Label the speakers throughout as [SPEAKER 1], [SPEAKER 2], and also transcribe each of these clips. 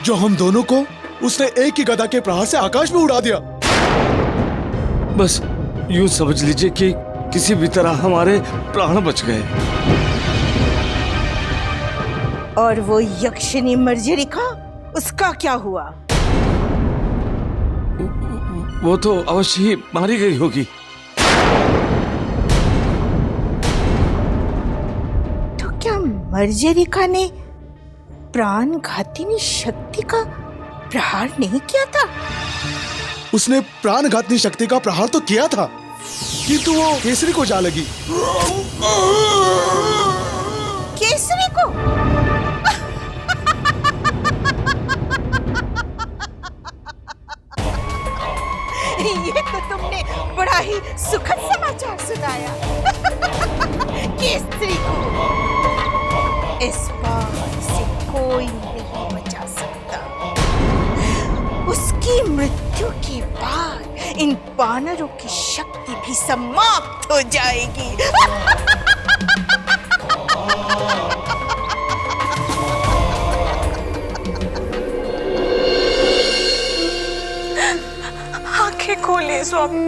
[SPEAKER 1] जो हम दोनों को उसने एक ही गदा के प्रहार से आकाश में उड़ा दिया।
[SPEAKER 2] बस यूं समझ लीजिए कि किसी भी तरह हमारे प्राण बच गए।
[SPEAKER 3] और वो यक्षिनी मर्जरिका, उसका क्या हुआ?
[SPEAKER 2] वो तो अवश्य ही मारी गई होगी।
[SPEAKER 3] तो क्या मर्जरिका ने प्राणघातिनी शक्ति का प्रहार नहीं किया था?
[SPEAKER 1] उसने प्राणघातिनी शक्ति का प्रहार तो किया था, किंतु वो केसरी को जा लगी।
[SPEAKER 3] केसरी को? ये तो तुमने बड़ा ही सुखद समाचार सुनाया। केसरी को इस बात से कोई नहीं बचा सकता। उसकी मृत्यु के बाद इन वानरों की शक्ति भी समाप्त हो जाएगी।
[SPEAKER 4] आंखें खोलिए स्वामी।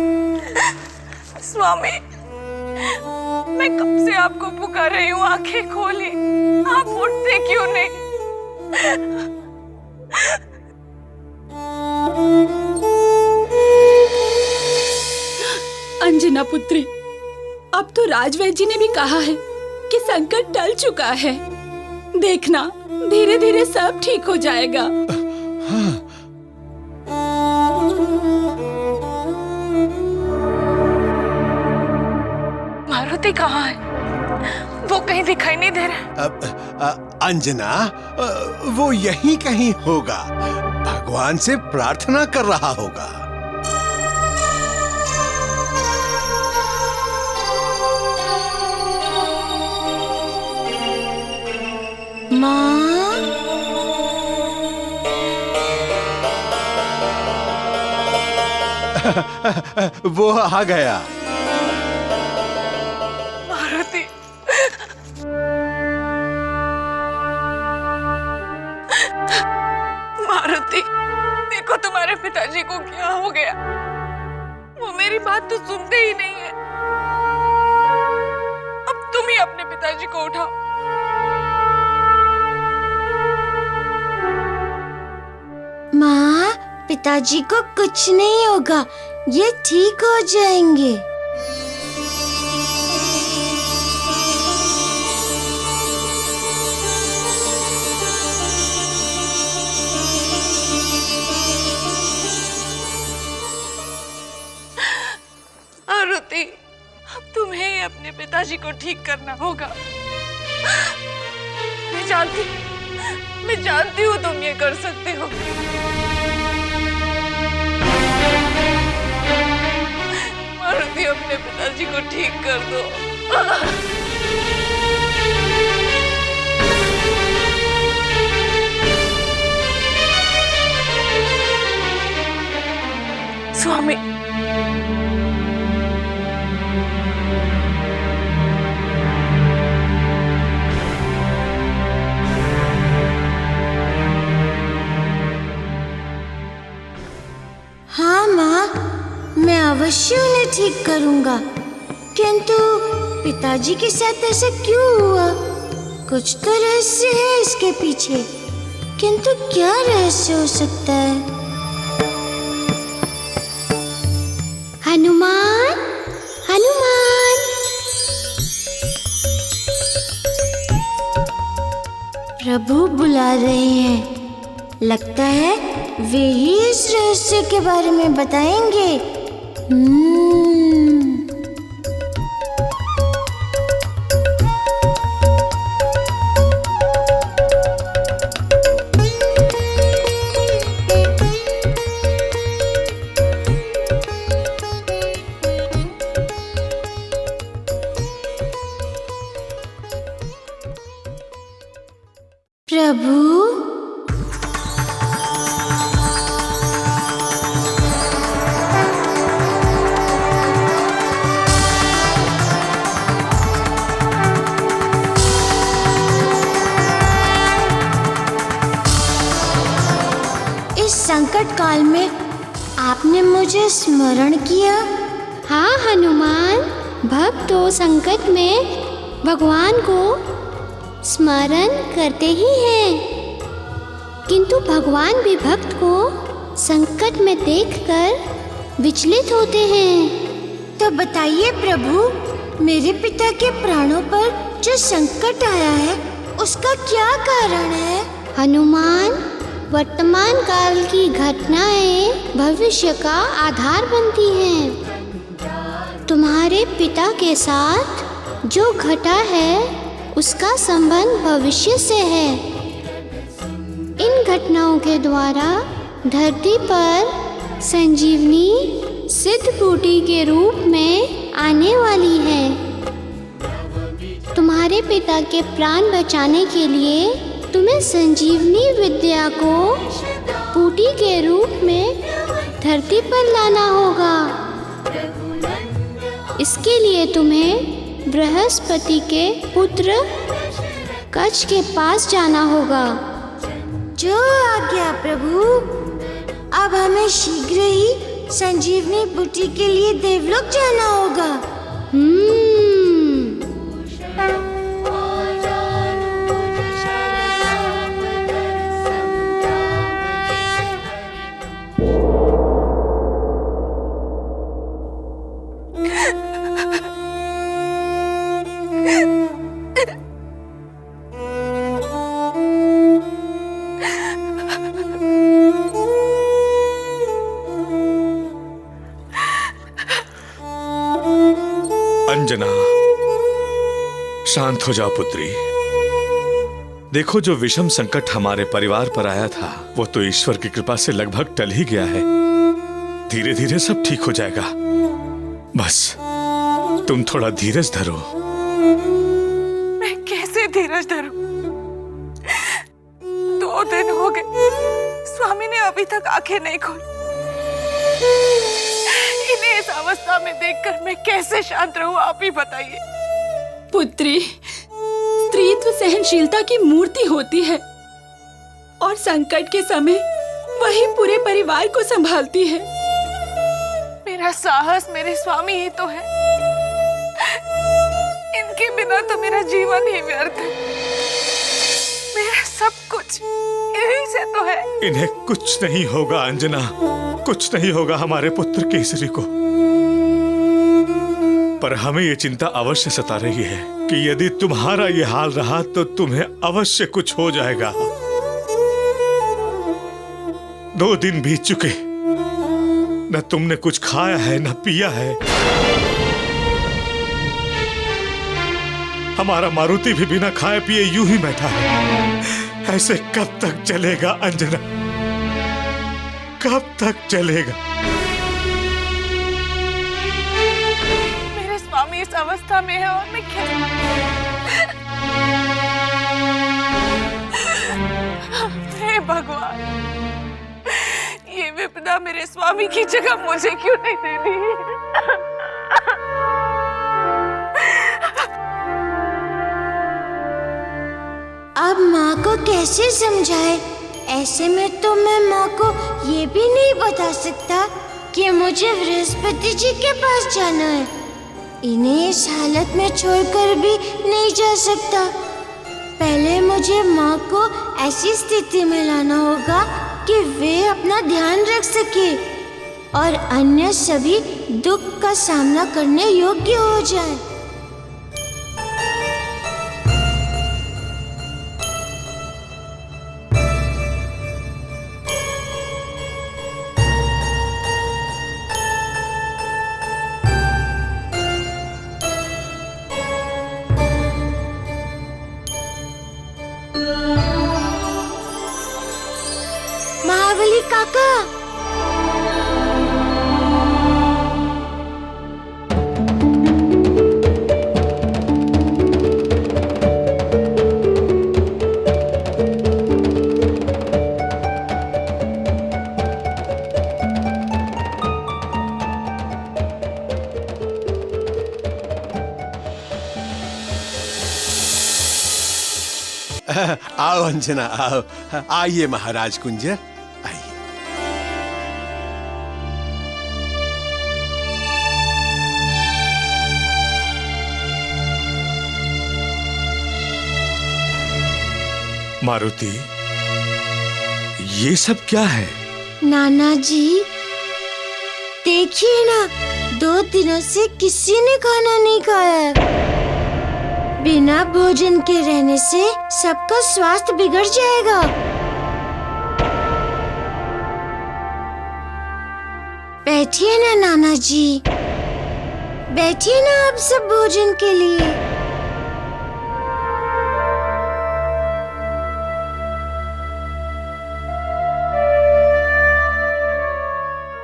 [SPEAKER 4] स्वामी, मैं कब से आपको पुकार रही हूँ, आंखें खोलिए। आप उठते क्यों नहीं?
[SPEAKER 5] अंजना पुत्री, अब तो राजवैद्य जी ने भी कहा है कि संकट टल चुका है। देखना, धीरे धीरे सब ठीक हो जाएगा।
[SPEAKER 1] हाँ।
[SPEAKER 4] मारुति कहाँ है? वो कहीं दिखाई नहीं दे रहा।
[SPEAKER 6] अंजना, वो यहीं कहीं होगा। भगवान से प्रार्थना कर रहा होगा।
[SPEAKER 7] माँ,
[SPEAKER 6] वो आ गया।
[SPEAKER 4] मारुति, मारुति, देखो तुम्हारे पिताजी को क्या हो गया। वो मेरी बात तो सुनते ही नहीं है। अब तुम ही अपने पिताजी को उठाओ।
[SPEAKER 7] माँ, पिताजी को कुछ नहीं होगा, ये ठीक हो जाएंगे।
[SPEAKER 4] मारुति, अब तुम्हें ही अपने पिताजी को ठीक करना होगा। मैं जानती हूँ तुम ये कर सकते हो। मारुति, अपने पिताजी को ठीक कर दो। स्वामी,
[SPEAKER 7] हाँ माँ, मैं अवश्य उन्हें ठीक करूँगा। किंतु पिताजी के साथ ऐसा क्यों हुआ? कुछ तो रहस्य है इसके पीछे, किंतु क्या रहस्य हो सकता है? हनुमान, हनुमान, प्रभु बुला रहे हैं। लगता है वे ही इस रहस्य के बारे में बताएंगे। प्रभु, इस संकट काल में आपने मुझे स्मरण किया।
[SPEAKER 8] हाँ हनुमान, भक्त तो संकट में भगवान को स्मरण करते ही हैं, किंतु भगवान भी भक्त को संकट में देखकर विचलित होते हैं।
[SPEAKER 7] तो बताइए प्रभु, मेरे पिता के प्राणों पर जो संकट आया है उसका क्या कारण है?
[SPEAKER 8] हनुमान, वर्तमान काल की घटनाएं भविष्य का आधार बनती हैं। तुम्हारे पिता के साथ जो घटा है उसका संबंध भविष्य से है। इन घटनाओं के द्वारा धरती पर संजीवनी सिद्ध बूटी के रूप में आने वाली है। तुम्हारे पिता के प्राण बचाने के लिए तुम्हें संजीवनी विद्या को बूटी के रूप में धरती पर लाना होगा। इसके लिए तुम्हें बृहस्पति के पुत्र कच्छ के पास जाना होगा।
[SPEAKER 7] जो आज्ञा प्रभु। अब हमें शीघ्र ही संजीवनी बूटी के लिए देवलोक जाना होगा।
[SPEAKER 9] अंजना, शांत हो जाओ पुत्री। देखो, जो विषम संकट हमारे परिवार पर आया था वो तो ईश्वर की कृपा से लगभग टल ही गया है। धीरे धीरे सब ठीक हो जाएगा। बस तुम थोड़ा धीरज धरो।
[SPEAKER 4] मैं कैसे धीरज धरूं? 2 दिन हो गए, स्वामी ने अभी तक आंखें नहीं खोली। इन्हें इस अवस्था में देखकर मैं कैसे शांत रहूं, आप ही बताइए।
[SPEAKER 5] पुत्री, स्त्रीत्व सहनशीलता की मूर्ति होती है और संकट के समय वही पूरे परिवार को संभालती है।
[SPEAKER 4] मेरा साहस मेरे स्वामी ही तो है। इनके बिना तो मेरा जीवन ही व्यर्थ है। मेरा सब कुछ इन्हीं से तो है।
[SPEAKER 9] इन्हें कुछ नहीं होगा अंजना, कुछ नहीं होगा हमारे पुत्र केसरी को। पर हमें ये चिंता अवश्य सता रही है कि यदि तुम्हारा ये हाल रहा तो तुम्हें अवश्य कुछ हो जाएगा। 2 दिन बीत चुके, न तुमने कुछ खाया है न पिया है। हमारा मारुति भी बिना खाए पिए यूं ही बैठा है। ऐसे कब तक चलेगा अंजना, कब तक चलेगा?
[SPEAKER 4] मेरे स्वामी इस अवस्था में है और मैं क्या? हे भगवान, ये विपदा मेरे स्वामी की जगह मुझे क्यों नहीं देनी?
[SPEAKER 7] अब माँ को कैसे समझाए? ऐसे में तो मैं माँ को ये भी नहीं बता सकता कि मुझे बृहस्पति जी के पास जाना है। इन्हें इस हालत में छोड़कर भी नहीं जा सकता। पहले मुझे माँ को ऐसी स्थिति में लाना होगा कि वे अपना ध्यान रख सके और अन्य सभी दुख का सामना करने योग्य हो जाए। महाबली काका,
[SPEAKER 6] आओ अंजना, आओ। आइए महाराज कुंजर, आइए।
[SPEAKER 9] मारुति, ये सब क्या है?
[SPEAKER 7] नाना जी, देखिए ना, 2 दिनों से किसी ने खाना नहीं खाया है। बिना भोजन के रहने से सबका स्वास्थ्य बिगड़ जाएगा। बैठिए ना नाना जी, बैठिए ना आप सब भोजन के लिए।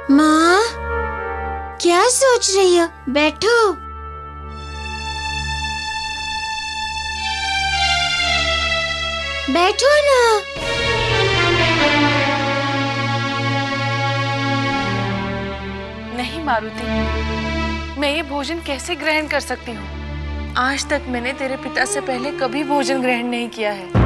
[SPEAKER 7] माँ, क्या सोच रही हो? बैठो। बैठो ना।
[SPEAKER 4] नहीं मारुति, मैं ये भोजन कैसे ग्रहण कर सकती हूँ? आज तक मैंने तेरे पिता से पहले कभी भोजन ग्रहण नहीं किया है।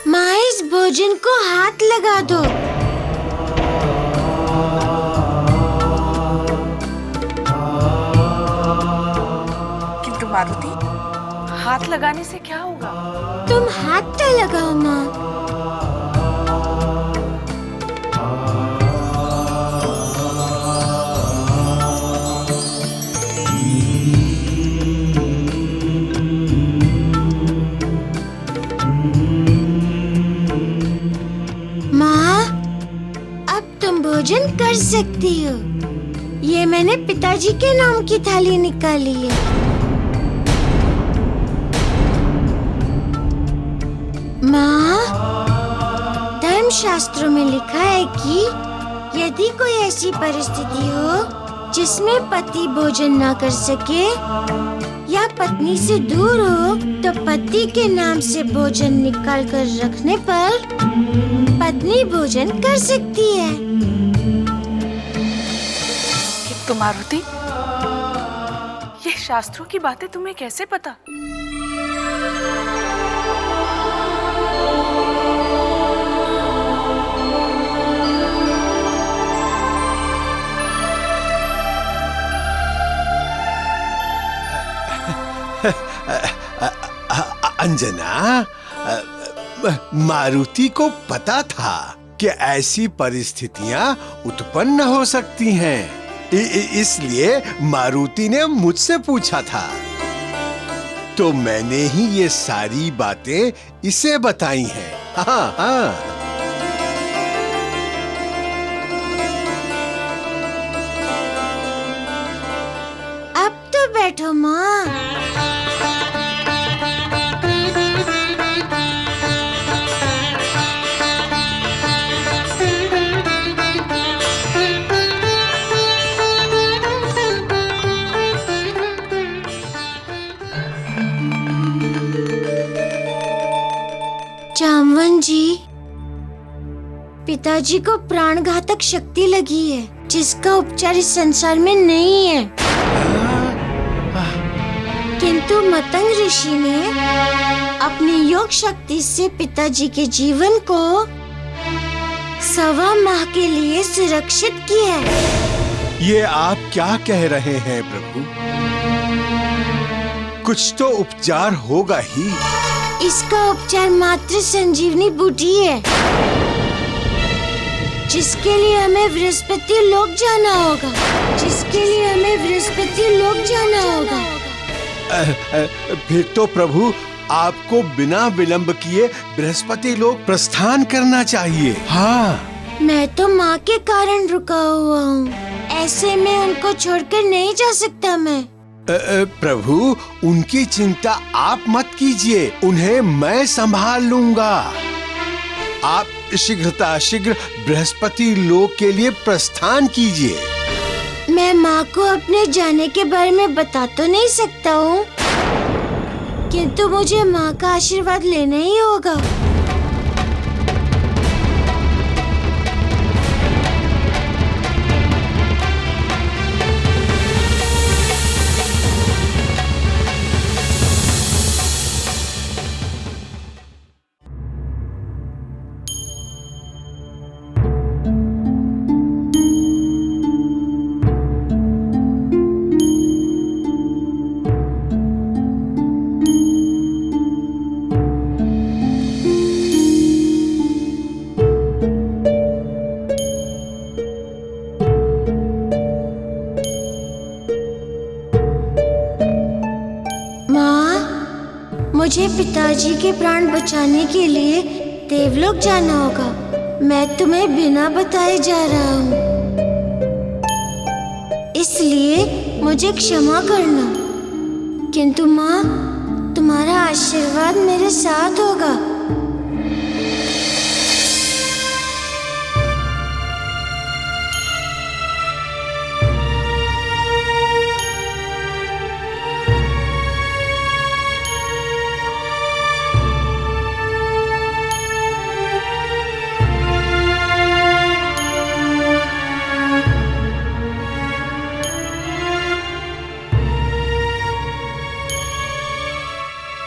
[SPEAKER 7] माँ, इस भोजन को हाथ लगा दो।
[SPEAKER 4] किंतु मारुति, हाथ लगाने से क्या होगा?
[SPEAKER 7] तुम हाथ तो लगाओ माँ। भोजन कर सकती हो। ये मैंने पिताजी के नाम की थाली निकाली है। माँ, धर्मशास्त्रों में लिखा है कि यदि कोई ऐसी परिस्थिति हो जिसमें पति भोजन ना कर सके या पत्नी से दूर हो, तो पति के नाम से भोजन निकाल कर रखने पर पत्नी भोजन कर सकती है।
[SPEAKER 4] किंतु मारुति, ये शास्त्रों की बातें तुम्हें कैसे पता?
[SPEAKER 6] अंजना, मारुति को पता था कि ऐसी परिस्थितियां उत्पन्न हो सकती हैं। इसलिए मारुति ने मुझसे पूछा था, तो मैंने ही ये सारी बातें इसे बताई हैं। हाँ हाँ।
[SPEAKER 7] अब तो बैठो माँ। जामवन जी, पिताजी को प्राणघातक शक्ति लगी है जिसका उपचार इस संसार में नहीं है। किंतु मतंग ऋषि ने अपनी योग शक्ति से पिताजी के जीवन को 1.25 माह के लिए सुरक्षित किया है।
[SPEAKER 6] ये आप क्या कह रहे हैं प्रभु? कुछ तो उपचार होगा ही।
[SPEAKER 7] इसका उपचार मात्र संजीवनी बूटी है, जिसके लिए हमें बृहस्पति लोक जाना होगा।
[SPEAKER 6] फिर तो प्रभु, आपको बिना विलंब किए बृहस्पति लोक प्रस्थान करना चाहिए। हाँ,
[SPEAKER 7] मैं तो माँ के कारण रुका हुआ हूँ, ऐसे में उनको छोड़कर नहीं जा सकता मैं।
[SPEAKER 6] प्रभु, उनकी चिंता आप मत कीजिए, उन्हें मैं संभाल लूंगा। आप शीघ्र बृहस्पति लोक के लिए प्रस्थान कीजिए।
[SPEAKER 7] मैं माँ को अपने जाने के बारे में बता तो नहीं सकता हूँ, किंतु मुझे माँ का आशीर्वाद लेना ही होगा। पिताजी के प्राण बचाने के लिए देवलोक जाना होगा। मैं तुम्हें बिना बताए जा रहा हूँ, इसलिए मुझे क्षमा करना। किंतु माँ, तुम्हारा आशीर्वाद मेरे साथ होगा।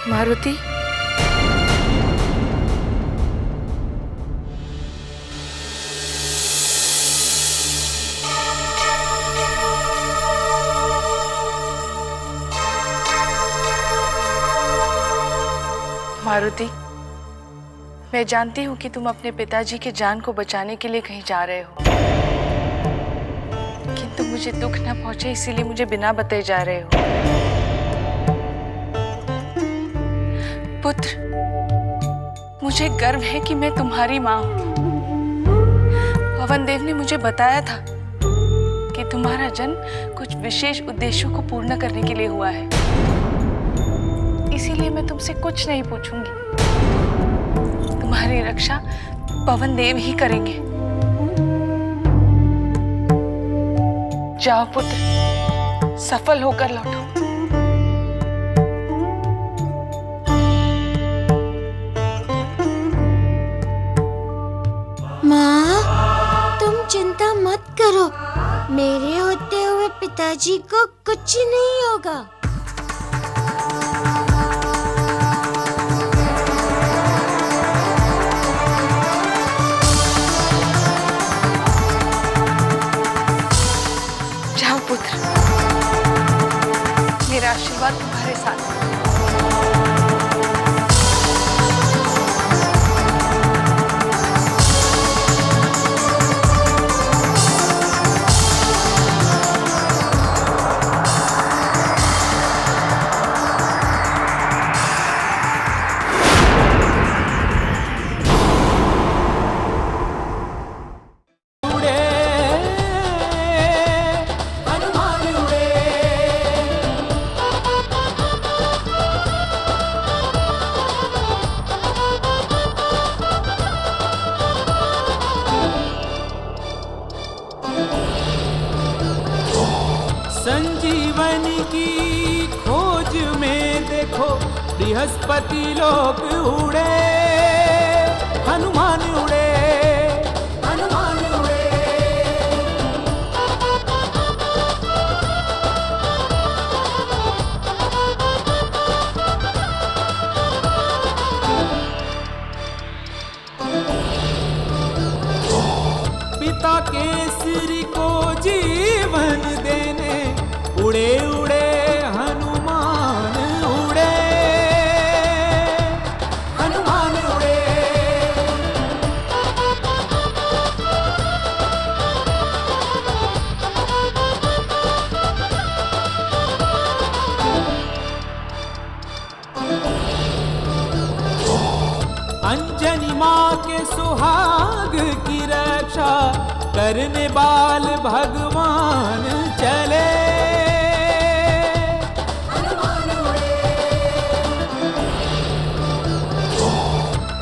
[SPEAKER 4] मारुति, मारुति, मैं जानती हूँ कि तुम अपने पिताजी की जान को बचाने के लिए कहीं जा रहे हो, किंतु मुझे दुख न पहुंचे इसीलिए मुझे बिना बताए जा रहे हो। पुत्र, मुझे गर्व है कि मैं तुम्हारी माँ हूँ। पवन देव ने मुझे बताया था कि तुम्हारा जन्म कुछ विशेष उद्देश्यों को पूर्ण करने के लिए हुआ है, इसीलिए मैं तुमसे कुछ नहीं पूछूंगी। तुम्हारी रक्षा पवन देव ही करेंगे। जाओ पुत्र, सफल होकर लौटो।
[SPEAKER 7] माँ, तुम चिंता मत करो, मेरे होते हुए पिताजी को कुछ नहीं होगा।
[SPEAKER 4] जाओ पुत्र, मेरा आशीर्वाद तुम्हारे साथ है।
[SPEAKER 10] संजीवनी की खोज में देखो बृहस्पति लोक उड़े, हनुमान उड़े, हनुमान उड़े। पिता के सिर को जीवन देने उड़े उड़े हनुमान उड़े, हनुमान उड़े। अंजनी माँ के सुहाग की रक्षा करने बाल भगवान चले,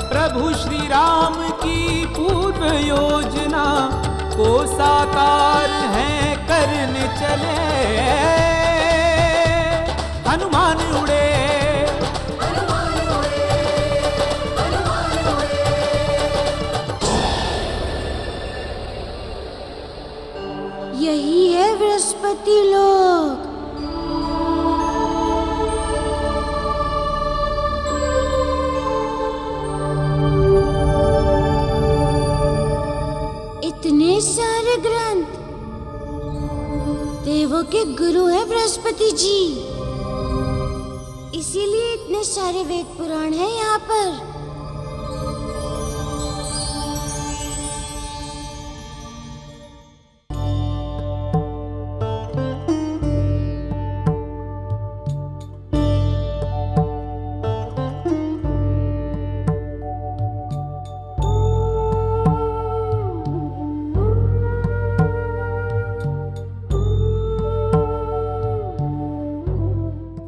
[SPEAKER 10] प्रभु श्री राम की पूर्व योजना को साकार है करने चले, हनुमान उड़े, हनुमान उड़े, हनुमान उड़े।
[SPEAKER 7] यही है बृहस्पति लोक। इतने सारे ग्रंथ, देवों के गुरु है बृहस्पति जी, इसीलिए इतने सारे वेद पुराण हैं यहाँ पर।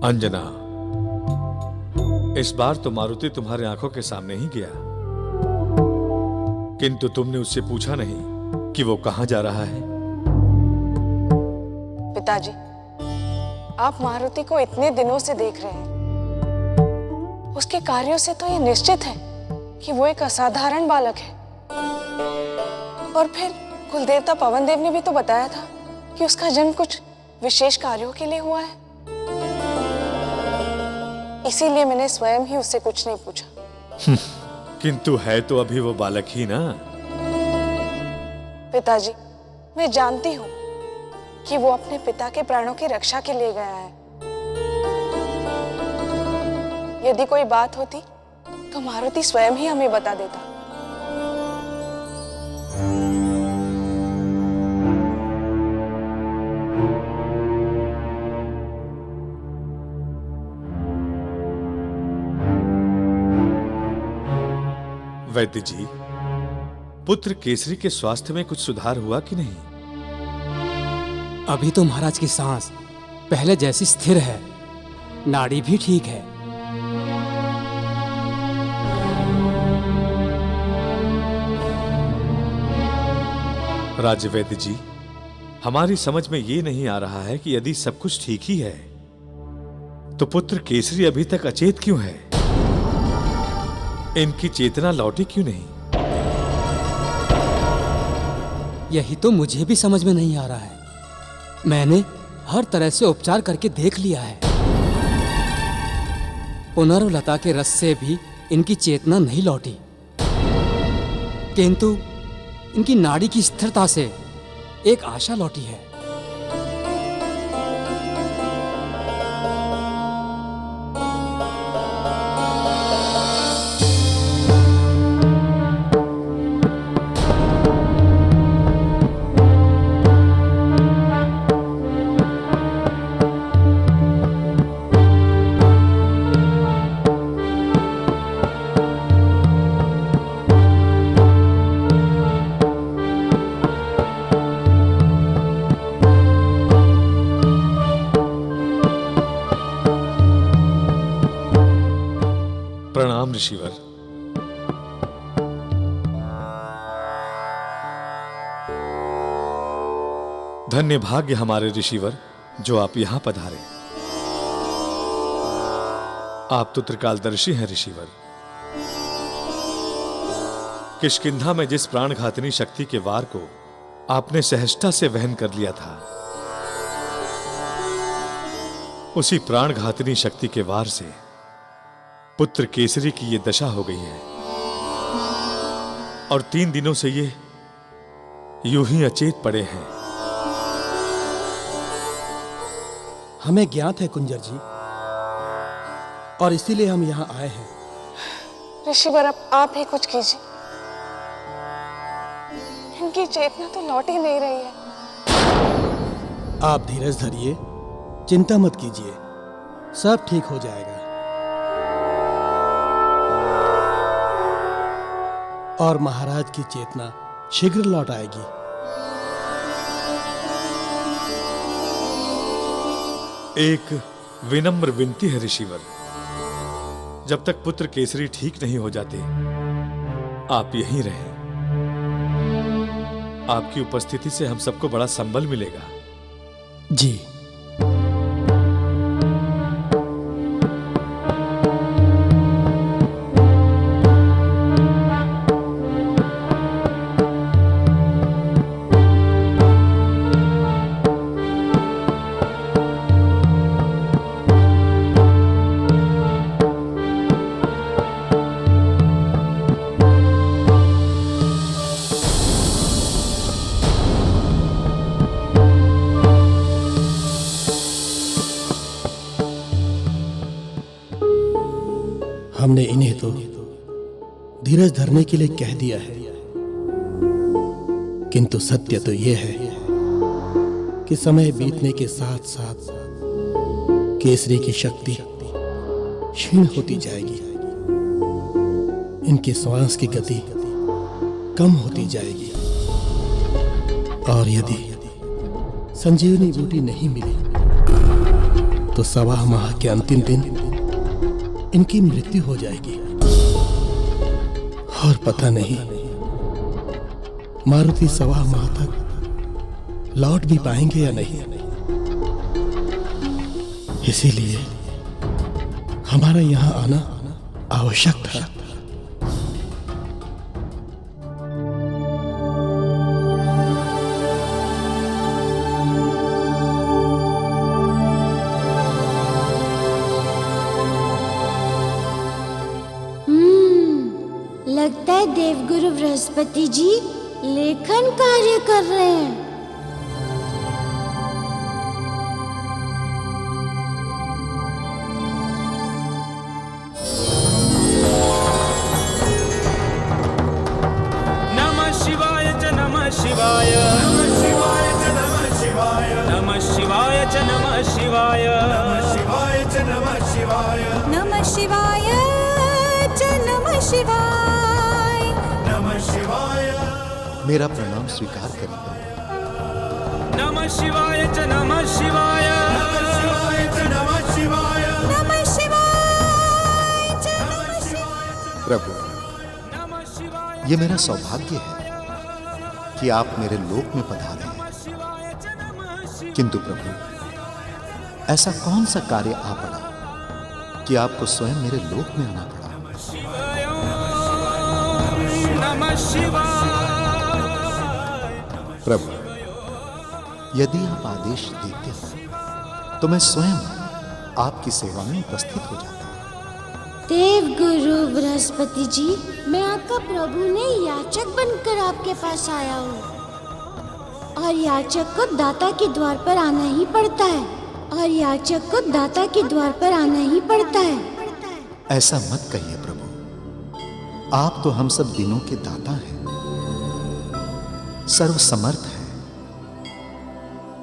[SPEAKER 9] अंजना, इस बार तो मारुति तुम्हारे आंखों के सामने ही गया, किंतु तुमने उससे पूछा नहीं कि वो कहां जा रहा है।
[SPEAKER 4] पिताजी, आप मारुति को इतने दिनों से देख रहे हैं, उसके कार्यों से तो ये निश्चित है कि वो एक असाधारण बालक है। और फिर कुलदेवता पवन देव ने भी तो बताया था कि उसका जन्म कुछ विशेष कार्यों के लिए हुआ है। इसीलिए मैंने स्वयं ही उससे कुछ नहीं पूछा।
[SPEAKER 9] किंतु है तो अभी वो बालक ही ना।
[SPEAKER 4] पिताजी, मैं जानती हूँ कि वो अपने पिता के प्राणों की रक्षा के लिए गया है। यदि कोई बात होती तो मारुति स्वयं ही हमें बता देता।
[SPEAKER 9] वैद्य जी, पुत्र केसरी के स्वास्थ्य में कुछ सुधार हुआ कि नहीं?
[SPEAKER 10] अभी तो महाराज की सांस पहले जैसी स्थिर है, नाड़ी भी ठीक है।
[SPEAKER 9] राजवैद्य जी, हमारी समझ में ये नहीं आ रहा है कि यदि सब कुछ ठीक ही है तो पुत्र केसरी अभी तक अचेत क्यों है? इनकी चेतना लौटी क्यों नहीं?
[SPEAKER 10] यही तो मुझे भी समझ में नहीं आ रहा है। मैंने हर तरह से उपचार करके देख लिया है। पुनर्लता के रस से भी इनकी चेतना नहीं लौटी, किंतु इनकी नाड़ी की स्थिरता से एक आशा लौटी है।
[SPEAKER 9] प्रणाम ऋषिवर। धन्य भाग्य हमारे ऋषिवर जो आप यहां पधारे। आप तो त्रिकालदर्शी हैं ऋषिवर। किष्किंधा में जिस प्राणघातिनी शक्ति के वार को आपने सहजता से वहन कर लिया था, उसी प्राणघातिनी शक्ति के वार से पुत्र केसरी की ये दशा हो गई है और 3 दिनों से ये यूं ही अचेत पड़े हैं।
[SPEAKER 11] हमें ज्ञात है कुंजर जी, और इसीलिए हम यहाँ आए हैं।
[SPEAKER 4] ऋषिवर, अब आप ही कुछ कीजिए। इनकी चेतना तो लौट ही नहीं रही है।
[SPEAKER 11] आप धीरज धरिए, चिंता मत कीजिए, सब ठीक हो जाएगा। और महाराज की चेतना शीघ्र लौट आएगी।
[SPEAKER 9] एक विनम्र विनती है ऋषिवर, जब तक पुत्र केसरी ठीक नहीं हो जाते आप यहीं रहें। आपकी उपस्थिति से हम सबको बड़ा संबल मिलेगा।
[SPEAKER 11] जी। हमने इन्हें तो धीरज धरने के लिए कह दिया है, किंतु सत्य तो यह है कि समय बीतने के साथ साथ केसरी की शक्ति क्षीण होती जाएगी, इनके श्वास की गति कम होती जाएगी, और यदि संजीवनी बूटी नहीं मिली तो 1.25 माह के अंतिम दिन इनकी मृत्यु हो जाएगी। और पता नहीं मारुति 1.25 माह तक लौट भी पाएंगे या नहीं। इसीलिए हमारा यहाँ आना आवश्यक था।
[SPEAKER 7] लगता है देवगुरु बृहस्पति जी लेखन कार्य कर रहे हैं।
[SPEAKER 12] नमः शिवाय च नमः शिवाय, नमः शिवाय च नमः शिवाय, नमः शिवाय च नमः शिवाय, नमः शिवाय च नमः शिवाय,
[SPEAKER 3] नमः शिवाय च नमः शिवाय,
[SPEAKER 12] नमः शिवाय।
[SPEAKER 13] मेरा प्रणाम स्वीकार करें।
[SPEAKER 12] नमः शिवाय च नमः शिवाय, नमः शिवाय च नमः शिवाय,
[SPEAKER 3] नमः शिवाय च नमः शिवाय।
[SPEAKER 13] प्रभु, ये मेरा सौभाग्य है कि आप मेरे लोक में पधारे हैं। किंतु प्रभु, ऐसा कौन सा कार्य आ पड़ा कि आपको स्वयं मेरे लोक में आना पड़ा?
[SPEAKER 12] नमः शिवाय।
[SPEAKER 13] प्रभु, यदि आप आदेश देते हैं तो मैं स्वयं आपकी सेवा में उपस्थित हो जाता।
[SPEAKER 7] देवगुरु बृहस्पति जी, मैं आपका प्रभु ने याचक बनकर आपके पास आया हूँ। और याचक को दाता के द्वार पर आना ही पड़ता है। और याचक को दाता के द्वार पर आना ही पड़ता है।
[SPEAKER 13] ऐसा मत कहिए प्रभु, आप तो हम सब दिनों के दाता हैं, सर्वसमर्थ हैं।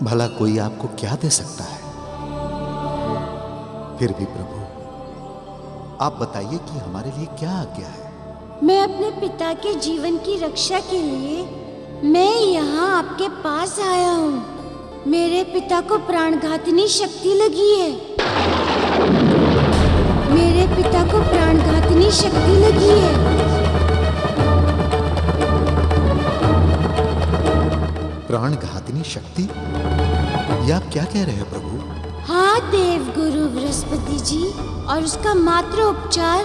[SPEAKER 13] भला कोई आपको क्या दे सकता है? फिर भी प्रभु, आप बताइए कि हमारे लिए क्या आज्ञा है?
[SPEAKER 7] मैं अपने पिता के जीवन की रक्षा के लिए मैं यहाँ आपके पास आया हूँ। मेरे पिता को प्राणघातिनी शक्ति लगी है। मेरे पिता को प्राणघातिनी शक्ति लगी है।
[SPEAKER 13] प्राणघातिनी शक्ति? ये आप क्या कह रहे हैं प्रभु?
[SPEAKER 7] हाँ देवगुरु बृहस्पति जी, और उसका मात्र उपचार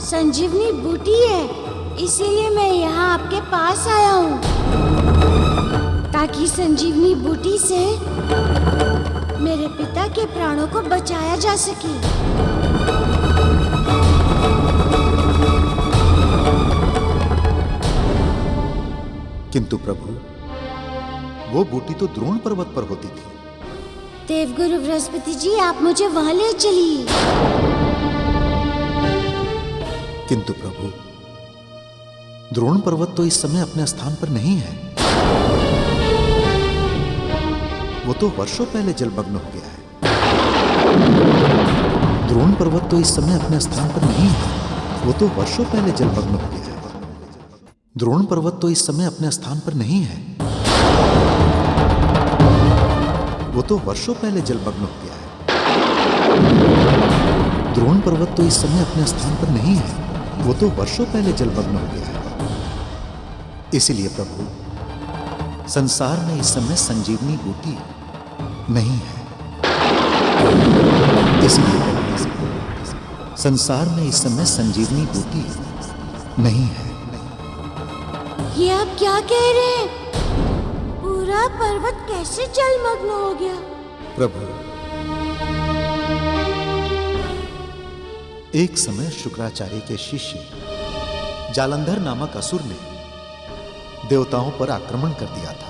[SPEAKER 7] संजीवनी बूटी है। इसीलिए मैं यहाँ आपके पास आया हूँ, ताकि संजीवनी बूटी से मेरे पिता के प्राणों को बचाया जा सके।
[SPEAKER 13] किंतु प्रभु, वो बूटी तो द्रोण पर्वत पर होती थी।
[SPEAKER 7] देवगुरु बृहस्पति जी, आप मुझे वहां ले चलिए।
[SPEAKER 13] किंतु प्रभु, द्रोण पर्वत तो इस समय अपने स्थान पर नहीं है। वो तो वर्षों पहले जलमग्न हो गया है। द्रोण पर्वत तो इस समय अपने स्थान पर नहीं है। वो तो वर्षों पहले जलमग्न हो गया है। द्रोण पर्वत तो इस समय अपने स्थान पर नहीं है। वो तो वर्षों पहले जलमग्न हो गया है। द्रोण पर्वत तो इस समय अपने स्थान पर नहीं है। वो तो वर्षों पहले जलमग्न हो गया है। इसलिए प्रभु, संसार में इस समय संजीवनी बूटी नहीं है। इसलिए संसार में इस समय संजीवनी बूटी नहीं है।
[SPEAKER 7] ये आप क्या कह रहे हैं? पूरा पर्वत कैसे जलमग्न हो गया?
[SPEAKER 13] प्रभु, एक समय शुक्राचार्य के शिष्य जालंधर नामक असुर ने देवताओं पर आक्रमण कर दिया था।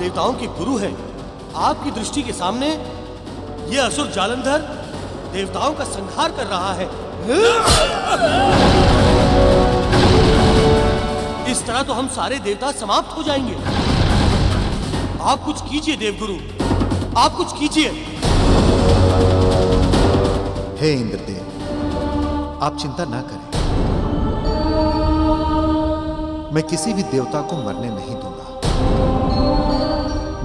[SPEAKER 11] देवताओं के गुरु हैं। आपकी दृष्टि के सामने ये असुर जालंधर देवताओं का संहार कर रहा है। इस तरह तो हम सारे देवता समाप्त हो जाएंगे। आप कुछ कीजिए देवगुरु, आप कुछ कीजिए।
[SPEAKER 13] हे इंद्रदेव, आप चिंता ना करें। मैं किसी भी देवता को मरने नहीं दूंगा।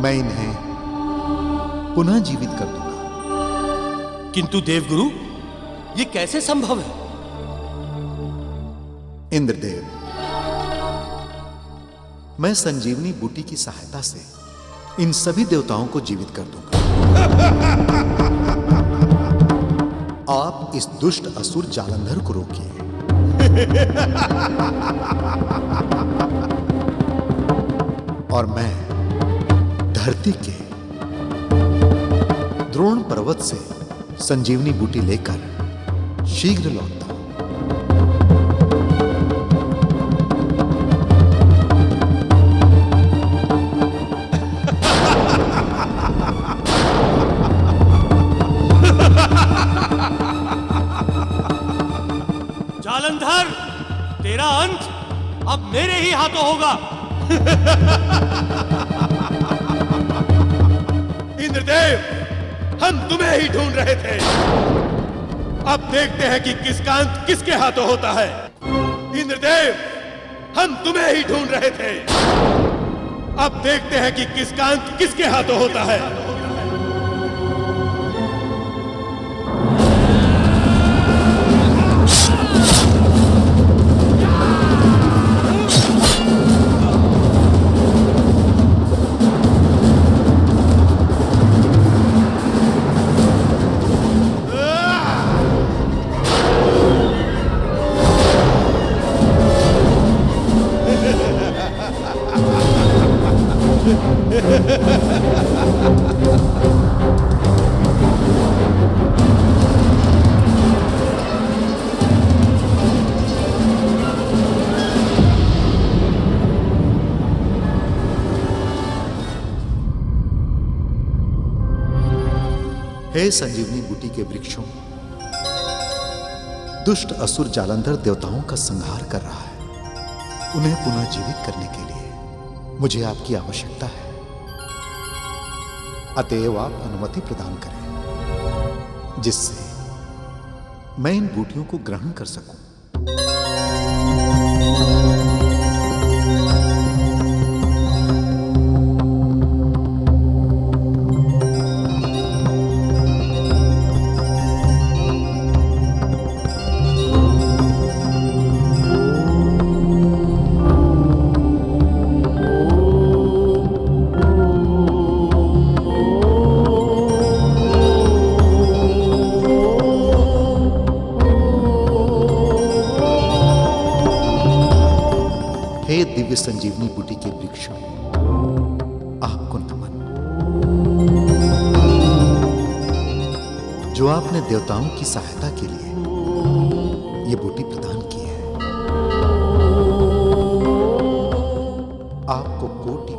[SPEAKER 13] मैं इन्हें पुनः जीवित कर दूंगा।
[SPEAKER 11] किंतु देवगुरु, ये कैसे संभव है?
[SPEAKER 13] इंद्रदेव, मैं संजीवनी बूटी की सहायता से इन सभी देवताओं को जीवित कर दूंगा। आप इस दुष्ट असुर जालंधर को रोकिए। और मैं धरती के द्रोण पर्वत से संजीवनी बूटी लेकर शीघ्र लौटता हूं।
[SPEAKER 11] जालंधर, तेरा अंत अब मेरे ही हाथों होगा।
[SPEAKER 14] इंद्रदेव, हम तुम्हें ही ढूंढ रहे थे। अब देखते हैं कि किसका अंत किसके हाथों होता है। इंद्रदेव, हम तुम्हें ही ढूंढ रहे थे। अब देखते हैं कि किसका अंत किसके हाथों होता है।
[SPEAKER 13] हे संजीवनी बूटी के वृक्षों, दुष्ट असुर जालंधर देवताओं का संहार कर रहा है। उन्हें पुनः जीवित करने के लिए मुझे आपकी आवश्यकता है। अतएव आप अनुमति प्रदान करें, जिससे मैं इन बूटियों को ग्रहण कर सकूं। हे दिव्य संजीवनी बूटी के वृक्षों, आपको नमन। जो आपने देवताओं की सहायता के लिए ये बूटी प्रदान की है, आपको कोटि